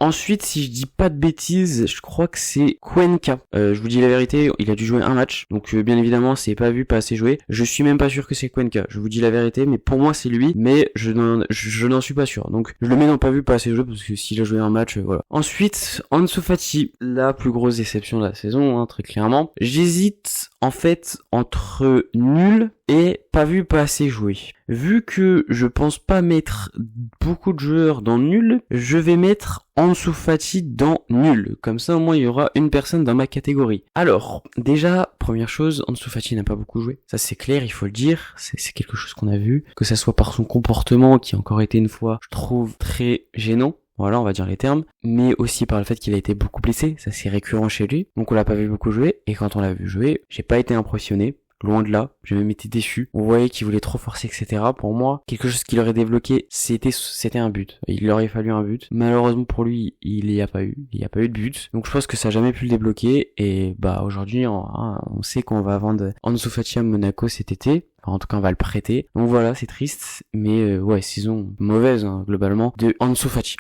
Ensuite, si je dis pas de bêtises, je crois que c'est Cuenca. Je vous dis la vérité, il a dû jouer un match, donc bien évidemment, c'est pas vu, pas assez joué. Je suis même pas sûr que c'est Cuenca. Je vous dis la vérité, mais pour moi c'est lui, mais je n'en suis pas sûr. Donc je le mets dans pas vu, pas assez joué, parce que s'il a joué un match, voilà. Ensuite, Ansu Fati, la plus grosse déception de la saison, hein, très clairement. J'hésite en fait entre nul et pas vu, pas assez joué. Vu que je pense pas mettre beaucoup de joueurs dans nul, je vais mettre Ansu Fati dans nul. Comme ça, au moins, il y aura une personne dans ma catégorie. Alors, déjà, première chose, Ansu Fati n'a pas beaucoup joué. Ça, c'est clair, il faut le dire. C'est quelque chose qu'on a vu. Que ça soit par son comportement, qui a encore été une fois, je trouve, très gênant. Voilà, on va dire les termes, mais aussi par le fait qu'il a été beaucoup blessé, ça c'est récurrent chez lui, donc on l'a pas vu beaucoup jouer, et quand on l'a vu jouer, j'ai pas été impressionné, loin de là, j'ai même été déçu, on voyait qu'il voulait trop forcer, etc. Pour moi, quelque chose qu'il aurait débloqué, c'était un but, il aurait fallu un but, malheureusement pour lui, il y a pas eu de but, donc je pense que ça a jamais pu le débloquer, et bah aujourd'hui, on sait qu'on va vendre Ansu Fati à Monaco cet été, en tout cas on va le prêter, donc voilà, c'est triste, mais ouais, saison mauvaise, hein, globalement, de Ansu Fati.